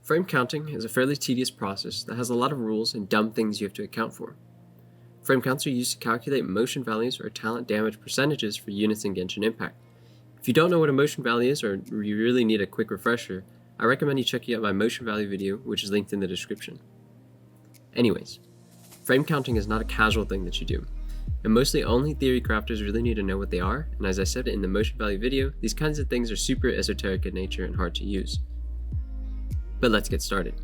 Frame counting is a fairly tedious process that has a lot of rules and dumb things you have to account for. Frame counts are used to calculate motion values or talent damage percentages for units in Genshin Impact. If you don't know what a motion value is or you really need a quick refresher, I recommend you checking out my motion value video, which is linked in the description. Anyways, frame counting is not a casual thing that you do, and mostly only theory crafters really need to know what they are, and as I said in the motion value video, these kinds of things are super esoteric in nature and hard to use. But let's get started.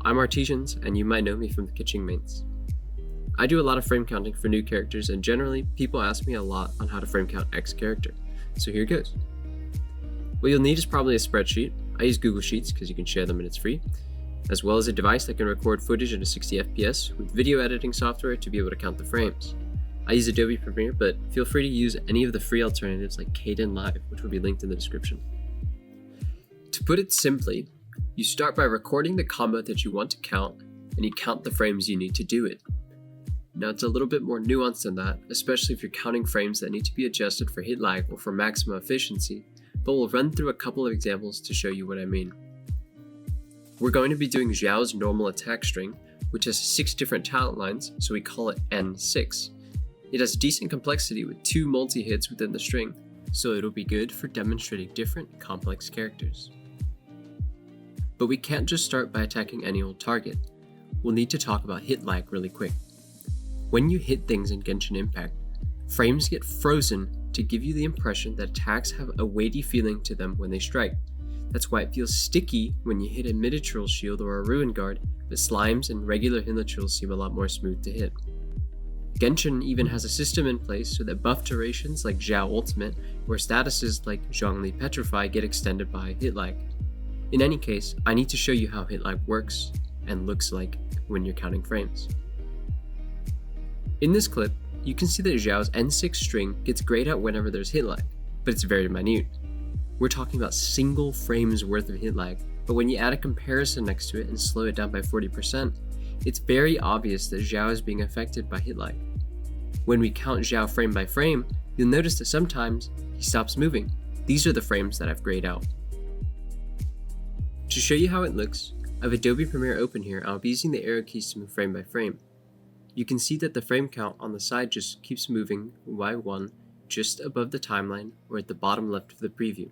I'm Artesians, and you might know me from the Kitchen Mains. I do a lot of frame counting for new characters, and generally, people ask me a lot on how to frame count X character. So here goes. What you'll need is probably a spreadsheet. I use Google Sheets because you can share them and it's free, as well as a device that can record footage at a 60 FPS with video editing software to be able to count the frames. I use Adobe Premiere, but feel free to use any of the free alternatives like Kdenlive, which will be linked in the description. To put it simply, you start by recording the combo that you want to count, and you count the frames you need to do it. Now it's a little bit more nuanced than that, especially if you're counting frames that need to be adjusted for Hitlag or for maximum efficiency, but we'll run through a couple of examples to show you what I mean. We're going to be doing Xiao's normal attack string, which has 6 different talent lines, so we call it N6. It has decent complexity with 2 multi-hits within the string, so it'll be good for demonstrating different complex characters. But we can't just start by attacking any old target. We'll need to talk about Hitlag really quick. When you hit things in Genshin Impact, frames get frozen to give you the impression that attacks have a weighty feeling to them when they strike. That's why it feels sticky when you hit a mid-neutral shield or a ruin guard, but slimes and regular hilichurls seem a lot more smooth to hit. Genshin even has a system in place so that buff durations like Xiao Ultimate or statuses like Zhongli Petrify get extended by Hitlag. In any case, I need to show you how Hitlag works and looks like when you're counting frames. In this clip, you can see that Xiao's N6 string gets grayed out whenever there's Hitlag, but it's very minute. We're talking about single frames worth of Hitlag, but when you add a comparison next to it and slow it down by 40%, it's very obvious that Xiao is being affected by Hitlag. When we count Xiao frame by frame, you'll notice that sometimes he stops moving. These are the frames that I've grayed out. To show you how it looks, I have Adobe Premiere open here and I'll be using the arrow keys to move frame by frame. You can see that the frame count on the side just keeps moving by 1 just above the timeline or at the bottom left of the preview.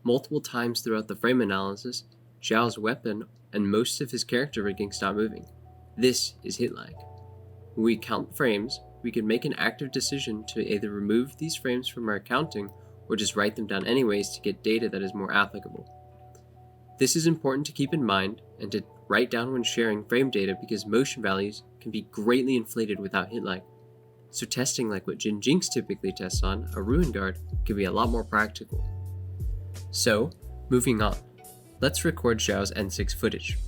Multiple times throughout the frame analysis, Xiao's weapon and most of his character rigging stop moving. This is Hitlag. When we count frames, we can make an active decision to either remove these frames from our counting or just write them down anyways to get data that is more applicable. This is important to keep in mind and to write down when sharing frame data because motion values can be greatly inflated without Hitlag. So testing like what Jinx typically tests on, a ruin guard, can be a lot more practical. So, moving on. Let's record Xiao's N6 footage.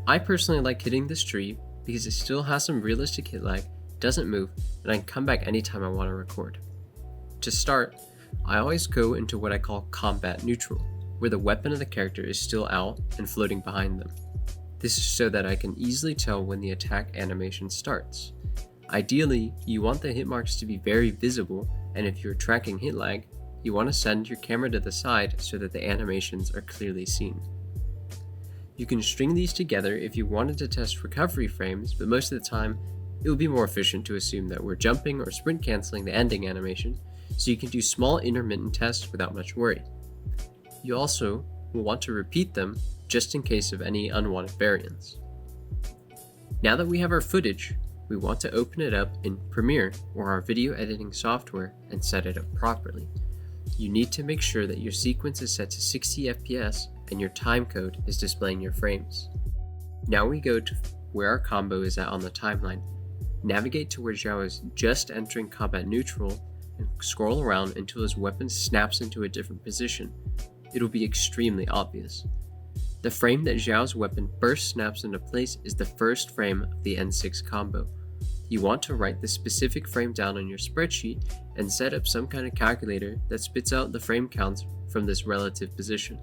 I personally like hitting this tree because it still has some realistic Hitlag, doesn't move, and I can come back anytime I want to record. To start, I always go into what I call combat neutral, where the weapon of the character is still out and floating behind them. This is so that I can easily tell when the attack animation starts. Ideally, you want the hit marks to be very visible, and if you're tracking Hitlag, you want to send your camera to the side so that the animations are clearly seen. You can string these together if you wanted to test recovery frames, but most of the time, it will be more efficient to assume that we're jumping or sprint canceling the ending animation, so you can do small intermittent tests without much worry. You also will want to repeat them just in case of any unwanted variance. Now that we have our footage, we want to open it up in Premiere or our video editing software and set it up properly. You need to make sure that your sequence is set to 60 FPS and your timecode is displaying your frames. Now we go to where our combo is at on the timeline. Navigate to where Xiao is just entering combat neutral and scroll around until his weapon snaps into a different position. It'll be extremely obvious. The frame that Xiao's weapon first snaps into place is the first frame of the N6 combo. You want to write the specific frame down on your spreadsheet and set up some kind of calculator that spits out the frame counts from this relative position.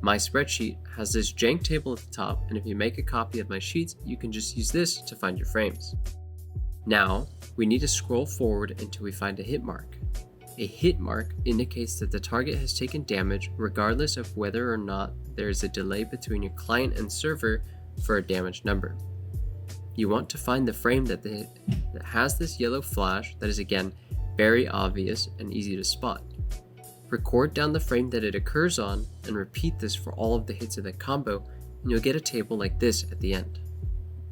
My spreadsheet has this jank table at the top, and if you make a copy of my sheets, you can just use this to find your frames. Now, we need to scroll forward until we find a hit mark. A hit mark indicates that the target has taken damage regardless of whether or not there is a delay between your client and server for a damage number. You want to find the frame that has this yellow flash that is again very obvious and easy to spot. Record down the frame that it occurs on and repeat this for all of the hits of the combo, and you'll get a table like this at the end.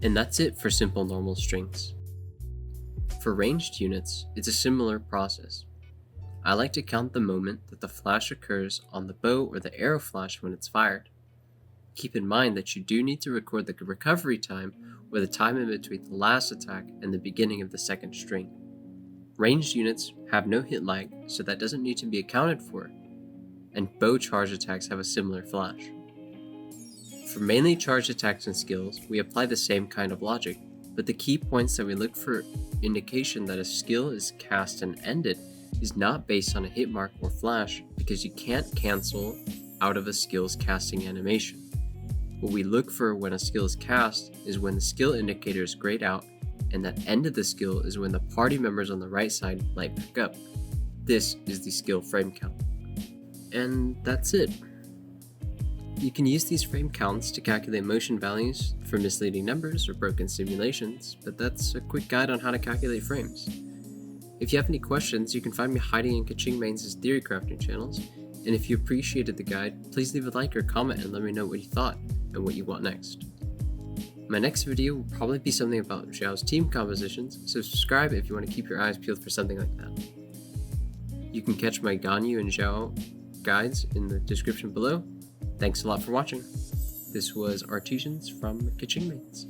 And that's it for simple normal strings. For ranged units, it's a similar process. I like to count the moment that the flash occurs on the bow or the arrow flash when it's fired. Keep in mind that you do need to record the recovery time or the time in between the last attack and the beginning of the second string. Ranged units have no hit lag, so that doesn't need to be accounted for, and bow charge attacks have a similar flash. For mainly charged attacks and skills, we apply the same kind of logic, but the key points that we look for indication that a skill is cast and ended is not based on a hit mark or flash, because you can't cancel out of a skill's casting animation. What we look for when a skill is cast is when the skill indicator is grayed out, and that end of the skill is when the party members on the right side light back up. This is the skill frame count. And that's it. You can use these frame counts to calculate motion values for misleading numbers or broken simulations, but that's a quick guide on how to calculate frames. If you have any questions, you can find me hiding in Kaching Mains' theorycrafting channels, and if you appreciated the guide, please leave a like or comment and let me know what you thought and what you want next. My next video will probably be something about Xiao's team compositions, so subscribe if you want to keep your eyes peeled for something like that. You can catch my Ganyu and Xiao guides in the description below. Thanks a lot for watching. This was Artesians from Kaching Mains.